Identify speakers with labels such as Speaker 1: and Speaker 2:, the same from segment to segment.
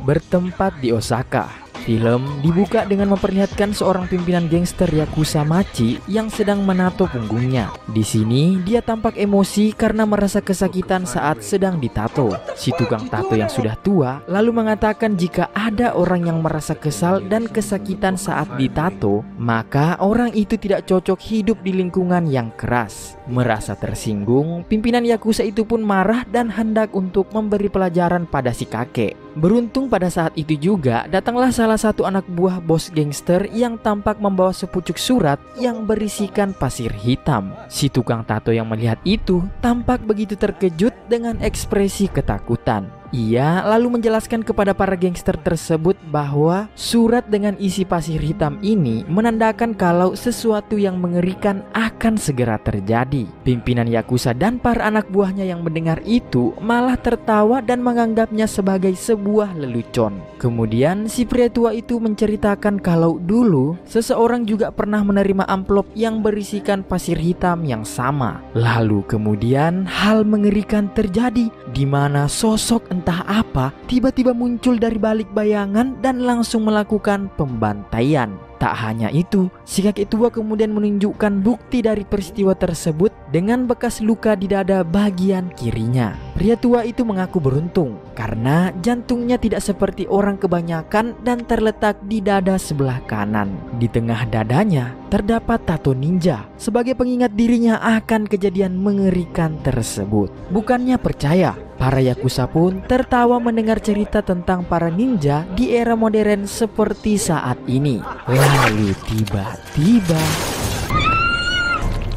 Speaker 1: bertempat di Osaka. Film dibuka dengan memperlihatkan seorang pimpinan gangster Yakuza Machi yang sedang menato punggungnya. Di sini dia tampak emosi karena merasa kesakitan saat sedang ditato. Si tukang tato yang sudah tua lalu mengatakan jika ada orang yang merasa kesal dan kesakitan saat ditato, maka orang itu tidak cocok hidup di lingkungan yang keras. Merasa tersinggung, pimpinan Yakuza itu pun marah dan hendak untuk memberi pelajaran pada si kakek. Beruntung pada saat itu juga datanglah salah satu anak buah bos gangster yang tampak membawa sepucuk surat yang berisikan pasir hitam. Si tukang tato yang melihat itu tampak begitu terkejut dengan ekspresi ketakutan. Ia lalu menjelaskan kepada para gangster tersebut bahwa surat dengan isi pasir hitam ini menandakan kalau sesuatu yang mengerikan akan segera terjadi. Pimpinan Yakuza dan para anak buahnya yang mendengar itu malah tertawa dan menganggapnya sebagai sebuah lelucon. Kemudian si pria tua itu menceritakan kalau dulu seseorang juga pernah menerima amplop yang berisikan pasir hitam yang sama. Lalu kemudian hal mengerikan terjadi di mana sosok entah apa tiba-tiba muncul dari balik bayangan dan langsung melakukan pembantaian. Tak hanya itu, si kakek tua kemudian menunjukkan bukti dari peristiwa tersebut dengan bekas luka di dada bagian kirinya. Pria tua itu mengaku beruntung karena jantungnya tidak seperti orang kebanyakan dan terletak di dada sebelah kanan. Di tengah dadanya terdapat tato ninja sebagai pengingat dirinya akan kejadian mengerikan tersebut. Bukannya percaya, para Yakuza pun tertawa mendengar cerita tentang para ninja di era modern seperti saat ini. Lalu tiba-tiba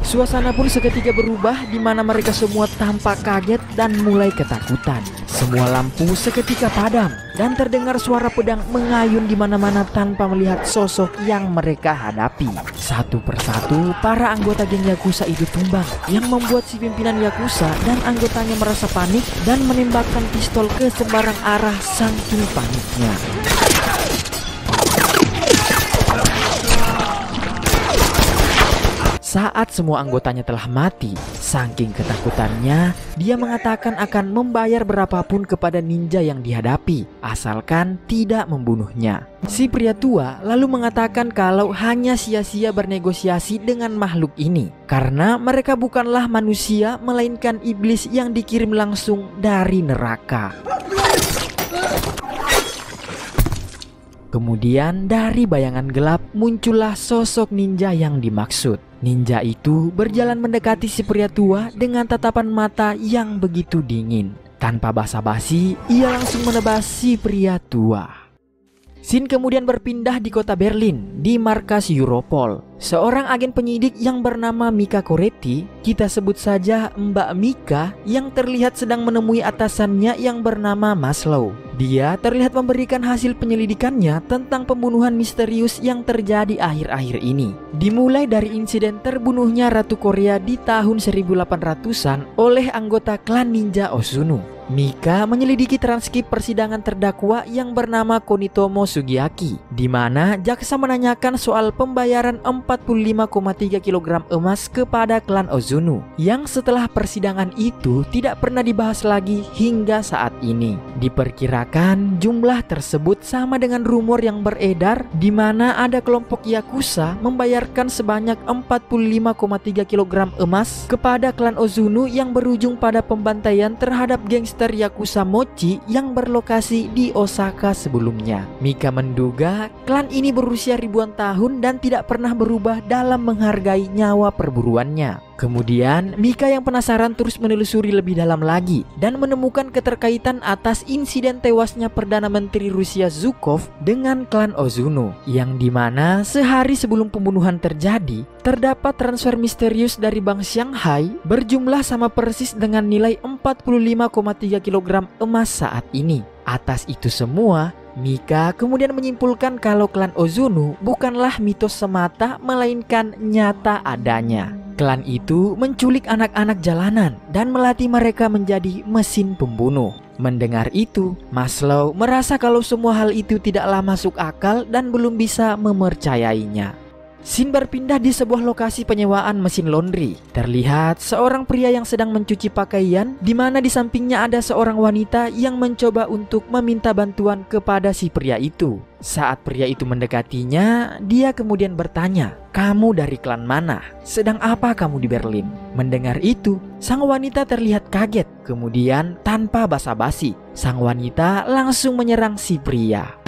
Speaker 1: suasana pun seketika berubah di mana mereka semua tampak kaget dan mulai ketakutan. Semua lampu seketika padam dan terdengar suara pedang mengayun di mana-mana tanpa melihat sosok yang mereka hadapi. Satu persatu para anggota geng Yakuza itu tumbang, yang membuat si pimpinan Yakuza dan anggotanya merasa panik dan menembakkan pistol ke sembarang arah saking paniknya. Saat semua anggotanya telah mati, saking ketakutannya, dia mengatakan akan membayar berapapun kepada ninja yang dihadapi, asalkan tidak membunuhnya. Si pria tua lalu mengatakan kalau hanya sia-sia bernegosiasi dengan makhluk ini, karena mereka bukanlah manusia, melainkan iblis yang dikirim langsung dari neraka. Kemudian dari bayangan gelap muncullah sosok ninja yang dimaksud. Ninja itu berjalan mendekati si pria tua dengan tatapan mata yang begitu dingin. Tanpa basa-basi, ia langsung menebas si pria tua. Scene kemudian berpindah di kota Berlin, di markas Europol. Seorang agen penyidik yang bernama Mika Koretti, kita sebut saja Mbak Mika, yang terlihat sedang menemui atasannya yang bernama Maslow. Dia terlihat memberikan hasil penyelidikannya tentang pembunuhan misterius yang terjadi akhir-akhir ini. Dimulai dari insiden terbunuhnya Ratu Korea di tahun 1800-an oleh anggota klan ninja Ozuno. Mika menyelidiki transkrip persidangan terdakwa yang bernama Konitomo Sugiyaki, di mana jaksa menanyakan soal pembayaran 45,3 kg emas kepada klan Ozuno, yang setelah persidangan itu tidak pernah dibahas lagi hingga saat ini. Diperkirakan jumlah tersebut sama dengan rumor yang beredar, di mana ada kelompok Yakuza membayarkan sebanyak 45,3 kg emas kepada klan Ozuno yang berujung pada pembantaian terhadap gangster Yakuza Mochi yang berlokasi di Osaka sebelumnya. Mika menduga klan ini berusia ribuan tahun dan tidak pernah berubah dalam menghargai nyawa perburuannya. Kemudian Mika yang penasaran terus menelusuri lebih dalam lagi dan menemukan keterkaitan atas insiden tewasnya Perdana Menteri Rusia Zhukov dengan klan Ozuno, yang dimana sehari sebelum pembunuhan terjadi terdapat transfer misterius dari Bank Shanghai berjumlah sama persis dengan nilai 45,3 kg emas saat ini. Atas itu semua, Mika kemudian menyimpulkan kalau klan Ozuno bukanlah mitos semata, melainkan nyata adanya. Klan itu menculik anak-anak jalanan dan melatih mereka menjadi mesin pembunuh. Mendengar itu, Maslow merasa kalau semua hal itu tidaklah masuk akal dan belum bisa mempercayainya. Scene berpindah di sebuah lokasi penyewaan mesin laundry. Terlihat seorang pria yang sedang mencuci pakaian, di mana di sampingnya ada seorang wanita yang mencoba untuk meminta bantuan kepada si pria itu. Saat pria itu mendekatinya, dia kemudian bertanya, "Kamu dari klan mana? Sedang apa kamu di Berlin?" Mendengar itu, sang wanita terlihat kaget. Kemudian tanpa basa-basi, sang wanita langsung menyerang si pria.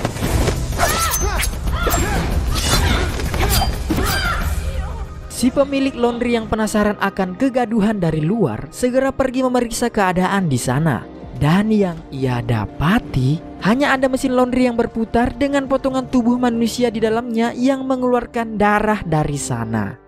Speaker 1: Si pemilik laundry yang penasaran akan kegaduhan dari luar segera pergi memeriksa keadaan di sana. Dan yang ia dapati hanya ada mesin laundry yang berputar dengan potongan tubuh manusia di dalamnya yang mengeluarkan darah dari sana.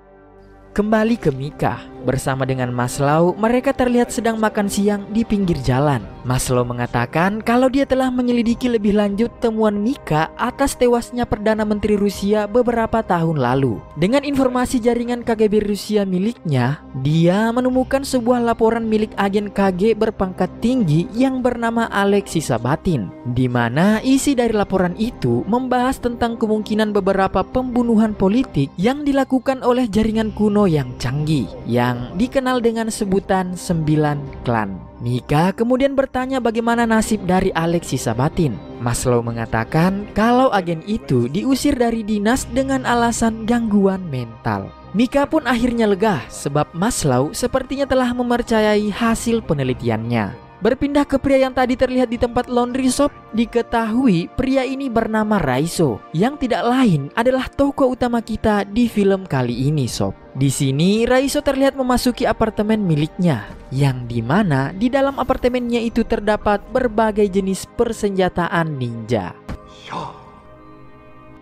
Speaker 1: Kembali ke Mika, bersama dengan Maslow, mereka terlihat sedang makan siang di pinggir jalan. Maslow mengatakan kalau dia telah menyelidiki lebih lanjut temuan Mika atas tewasnya Perdana Menteri Rusia beberapa tahun lalu. Dengan informasi jaringan KGB Rusia miliknya, dia menemukan sebuah laporan milik agen KG berpangkat tinggi yang bernama Alexei Sabatin, di mana isi dari laporan itu membahas tentang kemungkinan beberapa pembunuhan politik yang dilakukan oleh jaringan kuno yang canggih yang dikenal dengan sebutan 9 klan. Mika kemudian bertanya bagaimana nasib dari Alexei Sabatin. Maslow mengatakan kalau agen itu diusir dari dinas dengan alasan gangguan mental. Mika pun akhirnya lega sebab Maslow sepertinya telah mempercayai hasil penelitiannya. Berpindah ke pria yang tadi terlihat di tempat laundry shop, diketahui pria ini bernama Raiso, yang tidak lain adalah tokoh utama kita di film kali ini sob. Di sini Raiso terlihat memasuki apartemen miliknya, yang dimana di dalam apartemennya itu terdapat berbagai jenis persenjataan ninja.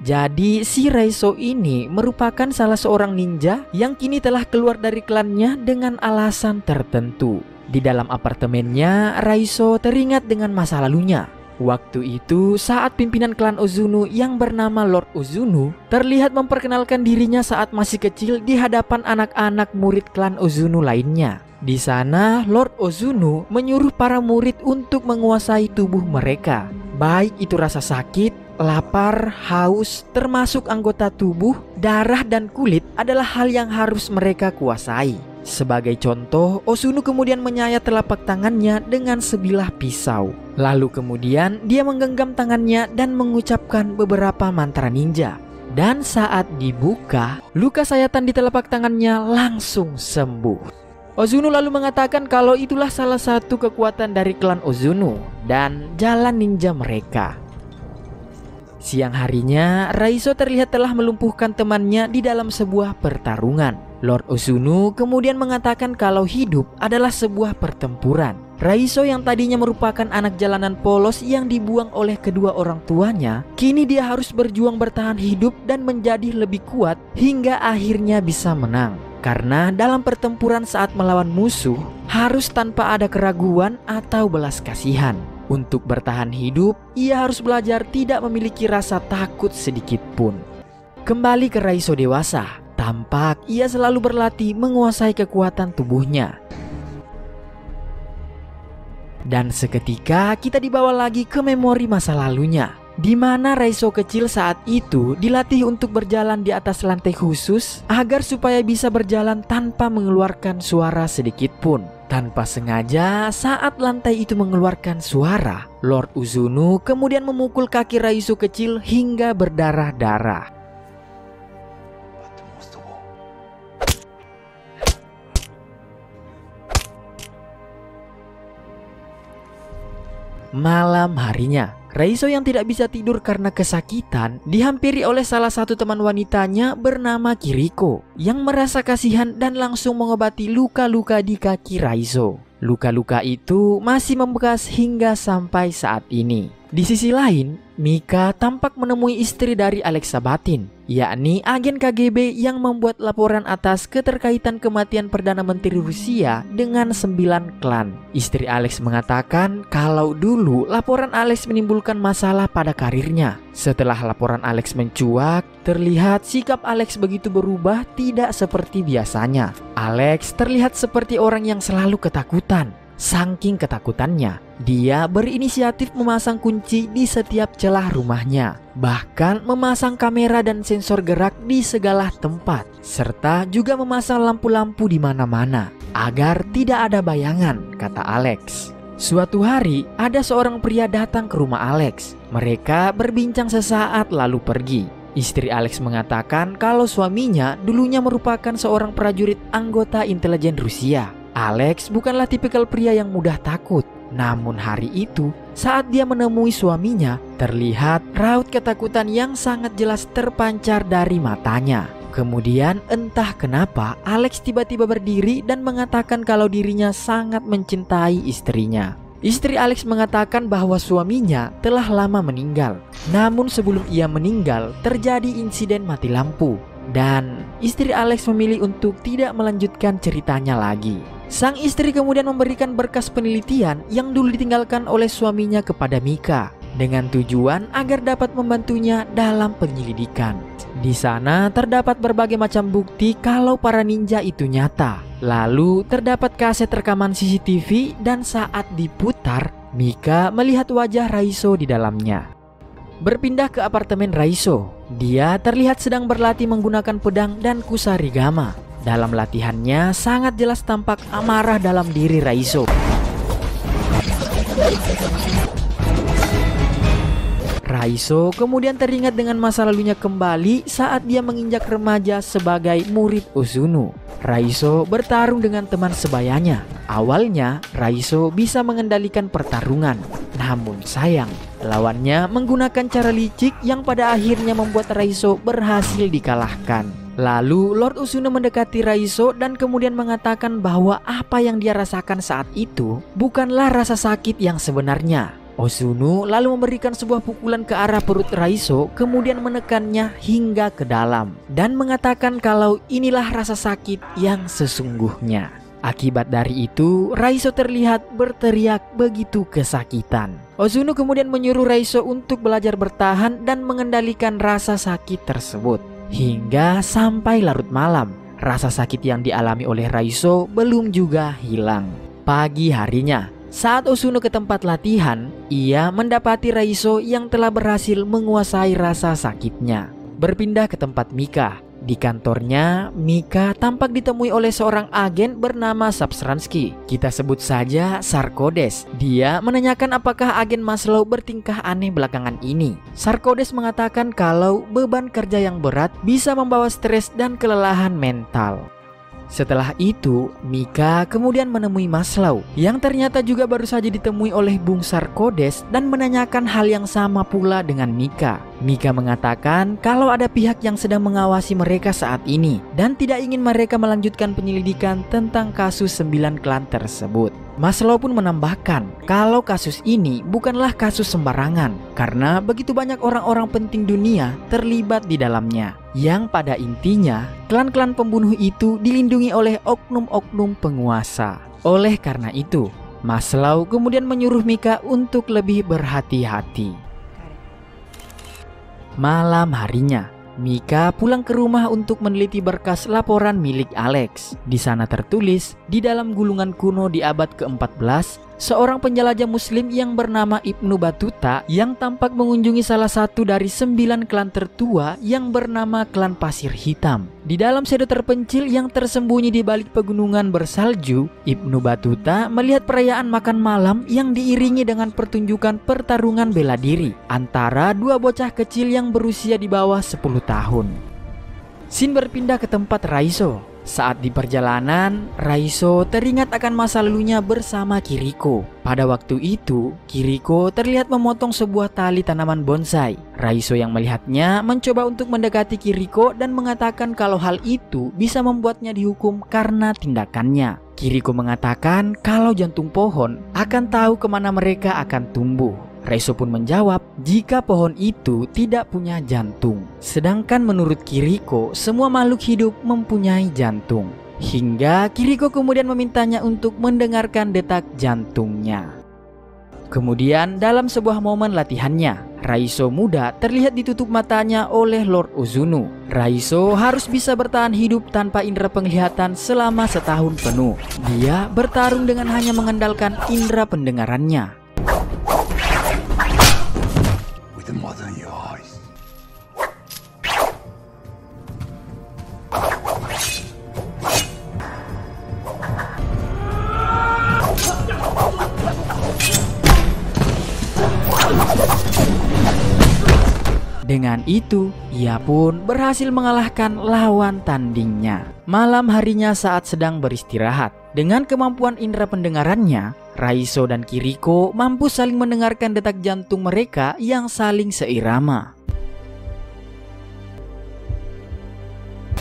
Speaker 1: Jadi si Raiso ini merupakan salah seorang ninja yang kini telah keluar dari klannya dengan alasan tertentu. Di dalam apartemennya, Raiso teringat dengan masa lalunya. Waktu itu saat pimpinan klan Ozunu yang bernama Lord Ozunu terlihat memperkenalkan dirinya saat masih kecil di hadapan anak-anak murid klan Ozunu lainnya. Di sana Lord Ozunu menyuruh para murid untuk menguasai tubuh mereka. Baik itu rasa sakit, lapar, haus, termasuk anggota tubuh, darah dan kulit adalah hal yang harus mereka kuasai. Sebagai contoh, Ozunu kemudian menyayat telapak tangannya dengan sebilah pisau. Lalu kemudian dia menggenggam tangannya dan mengucapkan beberapa mantra ninja. Dan saat dibuka, luka sayatan di telapak tangannya langsung sembuh. Ozunu lalu mengatakan kalau itulah salah satu kekuatan dari klan Ozunu dan jalan ninja mereka. Siang harinya, Raiso terlihat telah melumpuhkan temannya di dalam sebuah pertarungan. Lord Ozunu kemudian mengatakan kalau hidup adalah sebuah pertempuran. Raiso yang tadinya merupakan anak jalanan polos yang dibuang oleh kedua orang tuanya, kini dia harus berjuang bertahan hidup dan menjadi lebih kuat hingga akhirnya bisa menang. Karena dalam pertempuran saat melawan musuh harus tanpa ada keraguan atau belas kasihan. Untuk bertahan hidup, ia harus belajar tidak memiliki rasa takut sedikit pun. Kembali ke Raiso dewasa, tampak ia selalu berlatih menguasai kekuatan tubuhnya. Dan seketika kita dibawa lagi ke memori masa lalunya, di mana Raiso kecil saat itu dilatih untuk berjalan di atas lantai khusus agar supaya bisa berjalan tanpa mengeluarkan suara sedikit pun. Tanpa sengaja saat lantai itu mengeluarkan suara, Lord Ozunu kemudian memukul kaki Raiso kecil hingga berdarah-darah. Malam harinya, Raiso yang tidak bisa tidur karena kesakitan dihampiri oleh salah satu teman wanitanya bernama Kiriko yang merasa kasihan dan langsung mengobati luka-luka di kaki Raiso. Luka-luka itu masih membekas hingga sampai saat ini. Di sisi lain, Mika tampak menemui istri dari Alex Sabatin, yakni agen KGB yang membuat laporan atas keterkaitan kematian Perdana Menteri Rusia dengan 9 klan. Istri Alex mengatakan kalau dulu laporan Alex menimbulkan masalah pada karirnya. Setelah laporan Alex mencuat, terlihat sikap Alex begitu berubah tidak seperti biasanya. Alex terlihat seperti orang yang selalu ketakutan. Saking ketakutannya, dia berinisiatif memasang kunci di setiap celah rumahnya, bahkan memasang kamera dan sensor gerak di segala tempat, serta juga memasang lampu-lampu di mana-mana agar tidak ada bayangan, kata Alex. Suatu hari, ada seorang pria datang ke rumah Alex. Mereka berbincang sesaat lalu pergi. Istri Alex mengatakan kalau suaminya dulunya merupakan seorang prajurit anggota intelijen Rusia. Alex bukanlah tipikal pria yang mudah takut. Namun hari itu, saat dia menemui suaminya, terlihat raut ketakutan yang sangat jelas terpancar dari matanya. Kemudian entah kenapa Alex tiba-tiba berdiri dan mengatakan kalau dirinya sangat mencintai istrinya. Istri Alex mengatakan bahwa suaminya telah lama meninggal. Namun sebelum ia meninggal, terjadi insiden mati lampu. Dan istri Alex memilih untuk tidak melanjutkan ceritanya lagi. Sang istri kemudian memberikan berkas penelitian yang dulu ditinggalkan oleh suaminya kepada Mika dengan tujuan agar dapat membantunya dalam penyelidikan. Di sana terdapat berbagai macam bukti kalau para ninja itu nyata. Lalu terdapat kaset rekaman CCTV dan saat diputar, Mika melihat wajah Raiso di dalamnya. Berpindah ke apartemen Raiso, dia terlihat sedang berlatih menggunakan pedang dan kusarigama. Dalam latihannya sangat jelas tampak amarah dalam diri Raiso. Raiso kemudian teringat dengan masa lalunya kembali saat dia menginjak remaja sebagai murid Ozuno. Raiso bertarung dengan teman sebayanya. Awalnya Raiso bisa mengendalikan pertarungan. Namun sayang, lawannya menggunakan cara licik yang pada akhirnya membuat Raiso berhasil dikalahkan. Lalu Lord Ozuno mendekati Raiso dan kemudian mengatakan bahwa apa yang dia rasakan saat itu bukanlah rasa sakit yang sebenarnya. Ozuno lalu memberikan sebuah pukulan ke arah perut Raiso, kemudian menekannya hingga ke dalam dan mengatakan kalau inilah rasa sakit yang sesungguhnya. Akibat dari itu, Raiso terlihat berteriak begitu kesakitan. Ozuno kemudian menyuruh Raiso untuk belajar bertahan dan mengendalikan rasa sakit tersebut. Hingga sampai larut malam, rasa sakit yang dialami oleh Raiso belum juga hilang. Pagi harinya, saat Ozuno ke tempat latihan, ia mendapati Raiso yang telah berhasil menguasai rasa sakitnya. Berpindah ke tempat Mika. Di kantornya, Mika tampak ditemui oleh seorang agen bernama Sapsransky. Kita sebut saja Sarkodes. Dia menanyakan apakah agen Maslow bertingkah aneh belakangan ini. Sarkodes mengatakan kalau beban kerja yang berat bisa membawa stres dan kelelahan mental. Setelah itu, Mika kemudian menemui Maslow yang ternyata juga baru saja ditemui oleh Bung Sarkodes dan menanyakan hal yang sama pula dengan Mika. Mika mengatakan kalau ada pihak yang sedang mengawasi mereka saat ini dan tidak ingin mereka melanjutkan penyelidikan tentang kasus 9 klan tersebut. Maslow pun menambahkan kalau kasus ini bukanlah kasus sembarangan karena begitu banyak orang-orang penting dunia terlibat di dalamnya, yang pada intinya klan-klan pembunuh itu dilindungi oleh oknum-oknum penguasa. Oleh karena itu, Maslow kemudian menyuruh Mika untuk lebih berhati-hati. Malam harinya, Mika pulang ke rumah untuk meneliti berkas laporan milik Alex. Di sana tertulis, di dalam gulungan kuno di abad ke-14, seorang penjelajah muslim yang bernama Ibnu Battuta yang tampak mengunjungi salah satu dari 9 klan tertua yang bernama klan Pasir Hitam. Di dalam sedo terpencil yang tersembunyi di balik pegunungan bersalju, Ibnu Battuta melihat perayaan makan malam yang diiringi dengan pertunjukan pertarungan bela diri antara dua bocah kecil yang berusia di bawah 10 tahun. Scene berpindah ke tempat Raiso. Saat di perjalanan, Raiso teringat akan masa lalunya bersama Kiriko. Pada waktu itu, Kiriko terlihat memotong sebuah tali tanaman bonsai. Raiso yang melihatnya mencoba untuk mendekati Kiriko dan mengatakan kalau hal itu bisa membuatnya dihukum karena tindakannya. Kiriko mengatakan kalau jantung pohon akan tahu kemana mereka akan tumbuh. Raiso pun menjawab jika pohon itu tidak punya jantung. Sedangkan menurut Kiriko, semua makhluk hidup mempunyai jantung. Hingga Kiriko kemudian memintanya untuk mendengarkan detak jantungnya. Kemudian dalam sebuah momen latihannya, Raizo muda terlihat ditutup matanya oleh Lord Ozuno. Raizo harus bisa bertahan hidup tanpa indera penglihatan selama setahun penuh. Dia bertarung dengan hanya mengandalkan indera pendengarannya. Dengan itu, ia pun berhasil mengalahkan lawan tandingnya. Malam harinya saat sedang beristirahat, dengan kemampuan indera pendengarannya, Raizo dan Kiriko mampu saling mendengarkan detak jantung mereka yang saling seirama.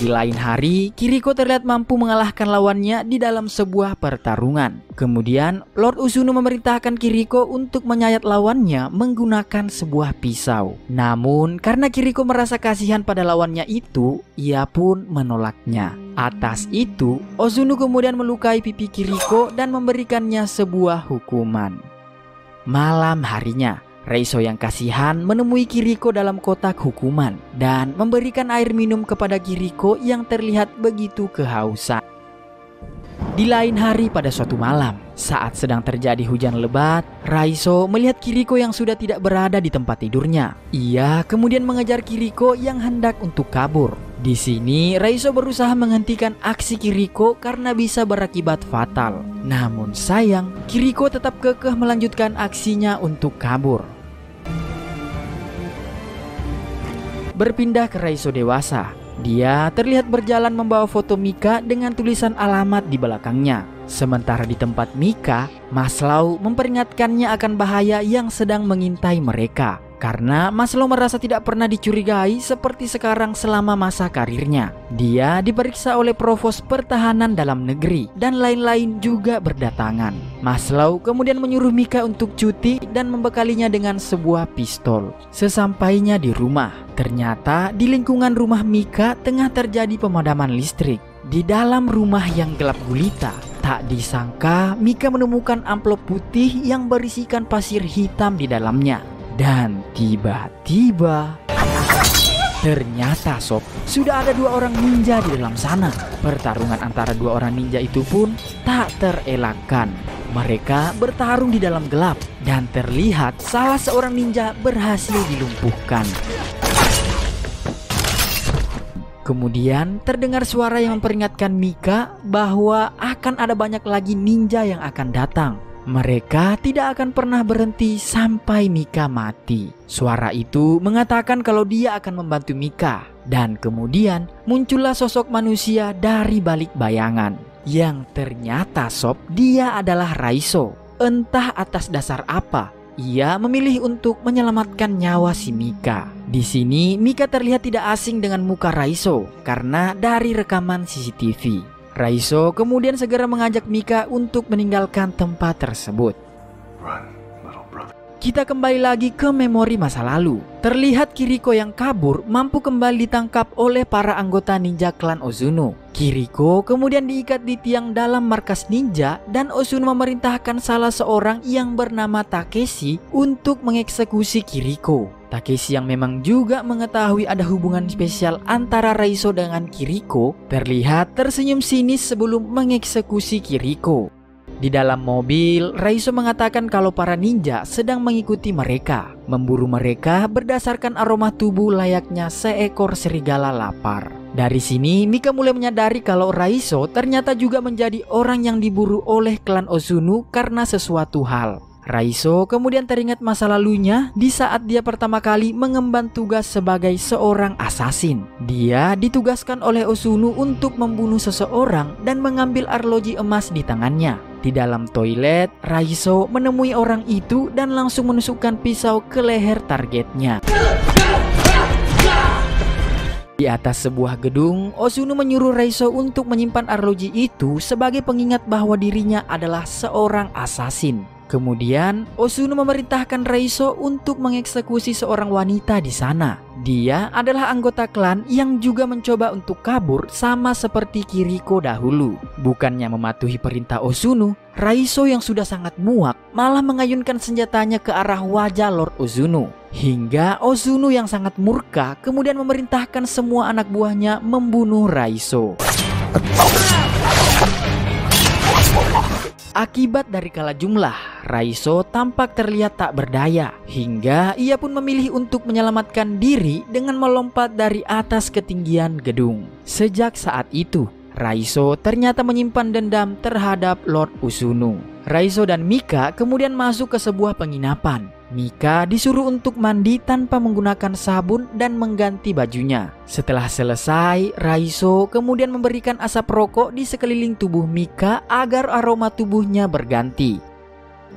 Speaker 1: Di lain hari, Kiriko terlihat mampu mengalahkan lawannya di dalam sebuah pertarungan. Kemudian, Lord Ozuno memerintahkan Kiriko untuk menyayat lawannya menggunakan sebuah pisau. Namun, karena Kiriko merasa kasihan pada lawannya itu, ia pun menolaknya. Atas itu, Ozuno kemudian melukai pipi Kiriko dan memberikannya sebuah hukuman. Malam harinya, Raizo yang kasihan menemui Kiriko dalam kotak hukuman dan memberikan air minum kepada Kiriko yang terlihat begitu kehausan. Di lain hari pada suatu malam, saat sedang terjadi hujan lebat, Raizo melihat Kiriko yang sudah tidak berada di tempat tidurnya. Ia kemudian mengejar Kiriko yang hendak untuk kabur. Di sini, Raizo berusaha menghentikan aksi Kiriko karena bisa berakibat fatal. Namun sayang, Kiriko tetap kekeh melanjutkan aksinya untuk kabur. Berpindah ke Raizo dewasa, dia terlihat berjalan membawa foto Mika dengan tulisan alamat di belakangnya. Sementara di tempat Mika, Maslow memperingatkannya akan bahaya yang sedang mengintai mereka. Karena Maslow merasa tidak pernah dicurigai seperti sekarang selama masa karirnya. Dia diperiksa oleh Provos Pertahanan Dalam Negeri dan lain-lain juga berdatangan. Maslow kemudian menyuruh Mika untuk cuti dan membekalinya dengan sebuah pistol. Sesampainya di rumah, ternyata di lingkungan rumah Mika tengah terjadi pemadaman listrik. Di dalam rumah yang gelap gulita, tak disangka Mika menemukan amplop putih yang berisikan pasir hitam di dalamnya. Dan tiba-tiba ternyata sob, sudah ada dua orang ninja di dalam sana. Pertarungan antara dua orang ninja itu pun tak terelakkan. Mereka bertarung di dalam gelap dan terlihat salah seorang ninja berhasil dilumpuhkan. Kemudian terdengar suara yang memperingatkan Mika bahwa akan ada banyak lagi ninja yang akan datang. Mereka tidak akan pernah berhenti sampai Mika mati. Suara itu mengatakan kalau dia akan membantu Mika. Dan kemudian muncullah sosok manusia dari balik bayangan. Yang ternyata sob, dia adalah Raizo. Entah atas dasar apa, ia memilih untuk menyelamatkan nyawa si Mika. Di sini Mika terlihat tidak asing dengan muka Raizo karena dari rekaman CCTV. Raizo kemudian segera mengajak Mika untuk meninggalkan tempat tersebut. Kita kembali lagi ke memori masa lalu. Terlihat Kiriko yang kabur mampu kembali ditangkap oleh para anggota ninja klan Ozuno. Kiriko kemudian diikat di tiang dalam markas ninja dan Ozuno memerintahkan salah seorang yang bernama Takeshi untuk mengeksekusi Kiriko. Takeshi yang memang juga mengetahui ada hubungan spesial antara Raizo dengan Kiriko terlihat tersenyum sinis sebelum mengeksekusi Kiriko. Di dalam mobil, Raizo mengatakan kalau para ninja sedang mengikuti mereka, memburu mereka berdasarkan aroma tubuh layaknya seekor serigala lapar. Dari sini, Mika mulai menyadari kalau Raizo ternyata juga menjadi orang yang diburu oleh klan Ozuno karena sesuatu hal. Raizo kemudian teringat masa lalunya di saat dia pertama kali mengemban tugas sebagai seorang asasin. Dia ditugaskan oleh Ozuno untuk membunuh seseorang dan mengambil arloji emas di tangannya. Di dalam toilet, Raizo menemui orang itu dan langsung menusukkan pisau ke leher targetnya. Di atas sebuah gedung, Ozuno menyuruh Raizo untuk menyimpan arloji itu sebagai pengingat bahwa dirinya adalah seorang asasin. Kemudian, Ozuno memerintahkan Raizo untuk mengeksekusi seorang wanita di sana. Dia adalah anggota klan yang juga mencoba untuk kabur sama seperti Kiriko dahulu. Bukannya mematuhi perintah Ozuno, Raizo yang sudah sangat muak malah mengayunkan senjatanya ke arah wajah Lord Ozuno. Hingga Ozuno yang sangat murka kemudian memerintahkan semua anak buahnya membunuh Raizo. Akibat dari kalah jumlah, Raizo tampak terlihat tak berdaya hingga ia pun memilih untuk menyelamatkan diri dengan melompat dari atas ketinggian gedung. Sejak saat itu, Raizo ternyata menyimpan dendam terhadap Lord Ozuno. Raizo dan Mika kemudian masuk ke sebuah penginapan. Mika disuruh untuk mandi tanpa menggunakan sabun dan mengganti bajunya. Setelah selesai, Raizo kemudian memberikan asap rokok di sekeliling tubuh Mika agar aroma tubuhnya berganti.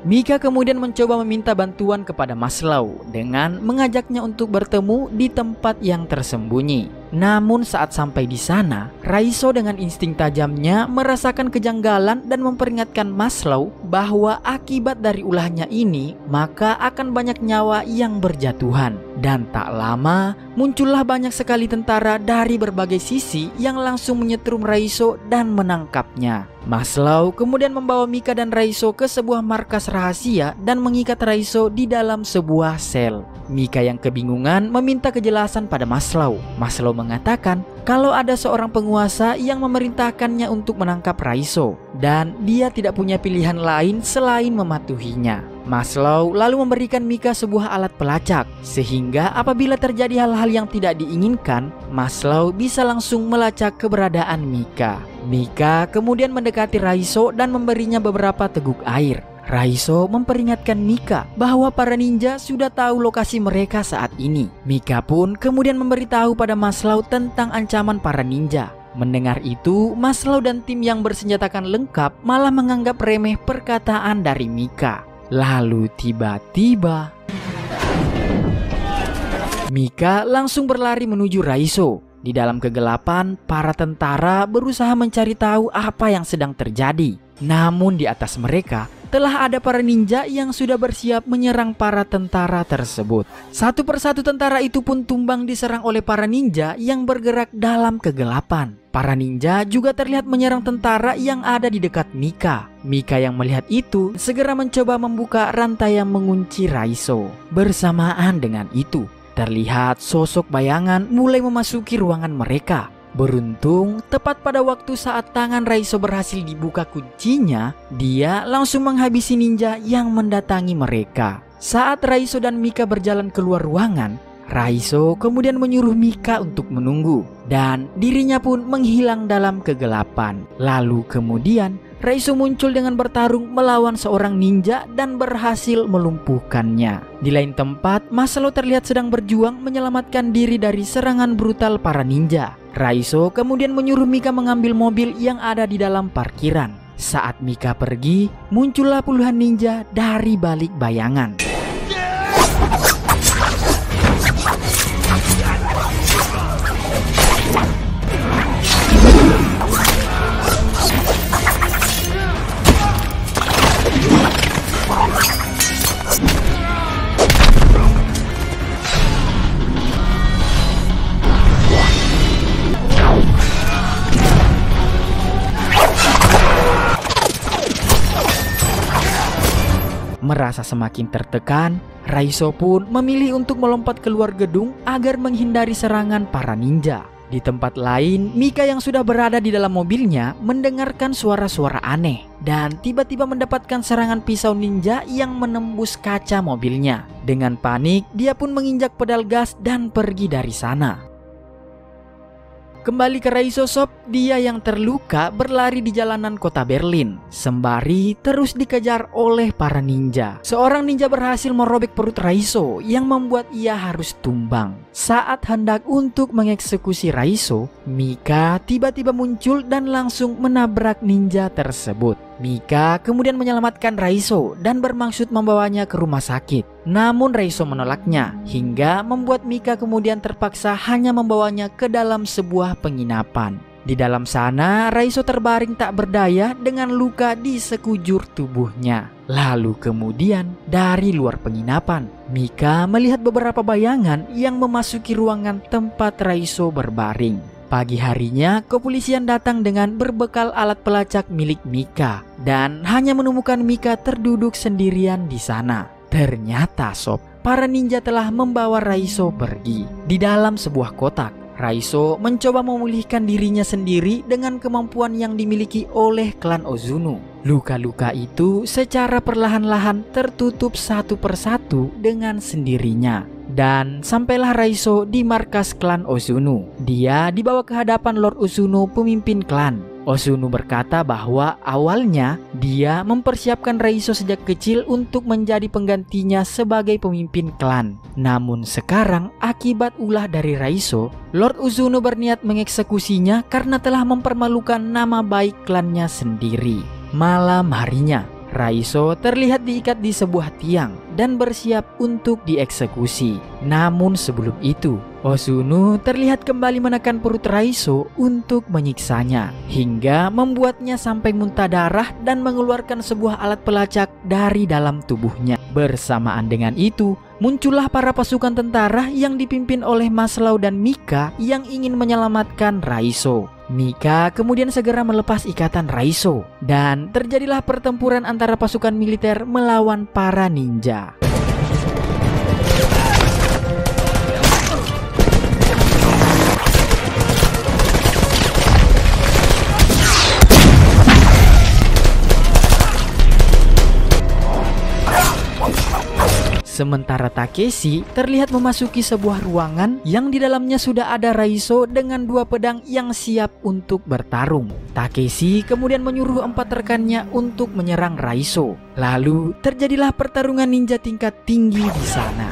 Speaker 1: Mika kemudian mencoba meminta bantuan kepada Maslow dengan mengajaknya untuk bertemu di tempat yang tersembunyi. Namun saat sampai di sana, Raizo dengan insting tajamnya merasakan kejanggalan dan memperingatkan Maslow bahwa akibat dari ulahnya ini maka akan banyak nyawa yang berjatuhan. Dan tak lama muncullah banyak sekali tentara dari berbagai sisi yang langsung menyetrum Raizo dan menangkapnya. Maslow kemudian membawa Mika dan Raizo ke sebuah markas rahasia dan mengikat Raizo di dalam sebuah sel. Mika yang kebingungan meminta kejelasan pada Maslow. Maslow mengatakan kalau ada seorang penguasa yang memerintahkannya untuk menangkap Raizo dan dia tidak punya pilihan lain selain mematuhinya. Maslow lalu memberikan Mika sebuah alat pelacak sehingga apabila terjadi hal-hal yang tidak diinginkan, Maslow bisa langsung melacak keberadaan Mika. Mika kemudian mendekati Raizo dan memberinya beberapa teguk air. Raizo memperingatkan Mika bahwa para ninja sudah tahu lokasi mereka saat ini. Mika pun kemudian memberitahu pada Maslow tentang ancaman para ninja. Mendengar itu, Maslow dan tim yang bersenjatakan lengkap malah menganggap remeh perkataan dari Mika. Lalu tiba-tiba Mika langsung berlari menuju Raizo. Di dalam kegelapan, para tentara berusaha mencari tahu apa yang sedang terjadi. Namun di atas mereka telah ada para ninja yang sudah bersiap menyerang para tentara tersebut. Satu persatu tentara itu pun tumbang diserang oleh para ninja yang bergerak dalam kegelapan. Para ninja juga terlihat menyerang tentara yang ada di dekat Mika. Mika yang melihat itu segera mencoba membuka rantai yang mengunci Raizo. Bersamaan dengan itu, terlihat sosok bayangan mulai memasuki ruangan mereka. Beruntung, tepat pada waktu saat tangan Raizo berhasil dibuka kuncinya, dia langsung menghabisi ninja yang mendatangi mereka. Saat Raizo dan Mika berjalan keluar ruangan, Raizo kemudian menyuruh Mika untuk menunggu dan dirinya pun menghilang dalam kegelapan. Lalu kemudian Raizo muncul dengan bertarung melawan seorang ninja dan berhasil melumpuhkannya. Di lain tempat, Maslow terlihat sedang berjuang menyelamatkan diri dari serangan brutal para ninja. Raizo kemudian menyuruh Mika mengambil mobil yang ada di dalam parkiran. Saat Mika pergi, muncullah puluhan ninja dari balik bayangan. Merasa semakin tertekan, Raizo pun memilih untuk melompat keluar gedung agar menghindari serangan para ninja. Di tempat lain, Mika yang sudah berada di dalam mobilnya mendengarkan suara-suara aneh dan tiba-tiba mendapatkan serangan pisau ninja yang menembus kaca mobilnya. Dengan panik, dia pun menginjak pedal gas dan pergi dari sana. Kembali ke Raizo Shop, dia yang terluka berlari di jalanan kota Berlin sembari terus dikejar oleh para ninja. Seorang ninja berhasil merobek perut Raizo yang membuat ia harus tumbang. Saat hendak untuk mengeksekusi Raizo, Mika tiba-tiba muncul dan langsung menabrak ninja tersebut. Mika kemudian menyelamatkan Raizo dan bermaksud membawanya ke rumah sakit. Namun Raizo menolaknya hingga membuat Mika kemudian terpaksa hanya membawanya ke dalam sebuah penginapan. Di dalam sana, Raizo terbaring tak berdaya dengan luka di sekujur tubuhnya. Lalu kemudian dari luar penginapan, Mika melihat beberapa bayangan yang memasuki ruangan tempat Raizo berbaring. Pagi harinya, kepolisian datang dengan berbekal alat pelacak milik Mika dan hanya menemukan Mika terduduk sendirian di sana. Ternyata Sob, para ninja telah membawa Raizo pergi. Di dalam sebuah kotak, Raizo mencoba memulihkan dirinya sendiri dengan kemampuan yang dimiliki oleh klan Ozuno. Luka-luka itu secara perlahan-lahan tertutup satu persatu dengan sendirinya. Dan sampailah Raizo di markas klan Ozuno. Dia dibawa ke hadapan Lord Ozuno, pemimpin klan. Ozuno berkata bahwa awalnya dia mempersiapkan Raizo sejak kecil untuk menjadi penggantinya sebagai pemimpin klan. Namun sekarang akibat ulah dari Raizo, Lord Ozuno berniat mengeksekusinya karena telah mempermalukan nama baik klannya sendiri. Malam harinya, Raizo terlihat diikat di sebuah tiang dan bersiap untuk dieksekusi. Namun sebelum itu, Ozuno terlihat kembali menekan perut Raizo untuk menyiksanya hingga membuatnya sampai muntah darah dan mengeluarkan sebuah alat pelacak dari dalam tubuhnya. Bersamaan dengan itu, muncullah para pasukan tentara yang dipimpin oleh Maslow dan Mika yang ingin menyelamatkan Raizo. Mika kemudian segera melepas ikatan Raizo dan terjadilah pertempuran antara pasukan militer melawan para ninja. Sementara Takeshi terlihat memasuki sebuah ruangan yang di dalamnya sudah ada Raizo dengan dua pedang yang siap untuk bertarung. Takeshi kemudian menyuruh 4 rekannya untuk menyerang Raizo. Lalu terjadilah pertarungan ninja tingkat tinggi di sana.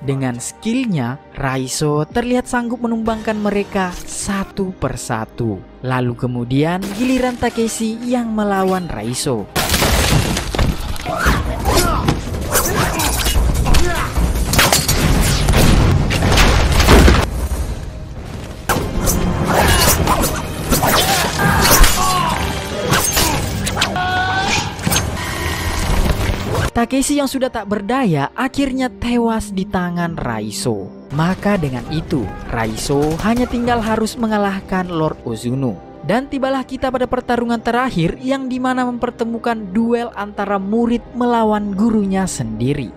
Speaker 1: Dengan skillnya, Raizo terlihat sanggup menumbangkan mereka satu persatu. Lalu kemudian giliran Takeshi yang melawan Raizo. Takeshi yang sudah tak berdaya akhirnya tewas di tangan Raizo. Maka dengan itu, Raizo hanya tinggal harus mengalahkan Lord Ozuno. Dan tibalah kita pada pertarungan terakhir yang dimana mempertemukan duel antara murid melawan gurunya sendiri.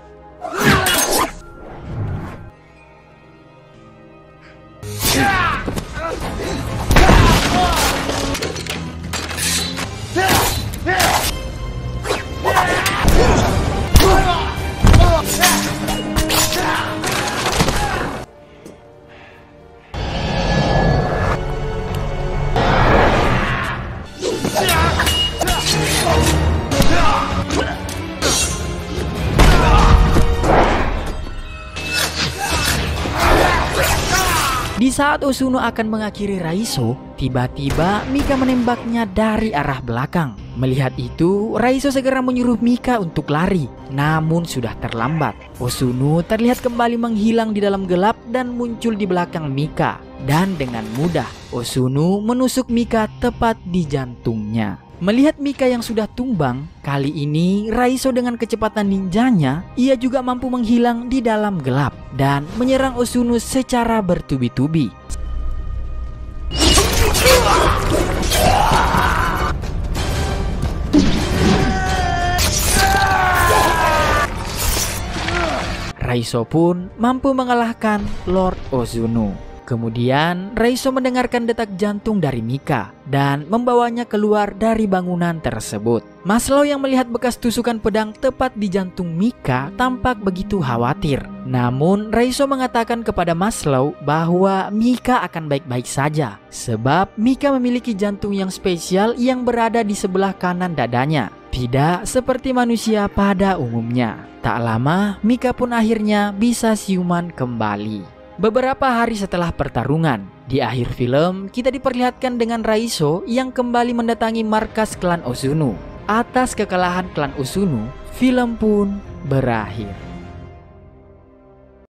Speaker 1: Di saat Ozuno akan mengakhiri Raizo, tiba-tiba Mika menembaknya dari arah belakang. Melihat itu, Raizo segera menyuruh Mika untuk lari, namun sudah terlambat. Ozuno terlihat kembali menghilang di dalam gelap dan muncul di belakang Mika. Dan dengan mudah, Ozuno menusuk Mika tepat di jantungnya. Melihat Mika yang sudah tumbang, kali ini Raizo dengan kecepatan ninjanya, ia juga mampu menghilang di dalam gelap dan menyerang Ozuno secara bertubi-tubi. Raizo pun mampu mengalahkan Lord Ozuno. Kemudian Raizo mendengarkan detak jantung dari Mika dan membawanya keluar dari bangunan tersebut. Maslow yang melihat bekas tusukan pedang tepat di jantung Mika tampak begitu khawatir. Namun Raizo mengatakan kepada Maslow bahwa Mika akan baik-baik saja, sebab Mika memiliki jantung yang spesial yang berada di sebelah kanan dadanya, tidak seperti manusia pada umumnya. Tak lama Mika pun akhirnya bisa siuman kembali. Beberapa hari setelah pertarungan, di akhir film kita diperlihatkan dengan Raizo yang kembali mendatangi markas klan Ozuno. Atas kekalahan klan Ozuno, film pun berakhir.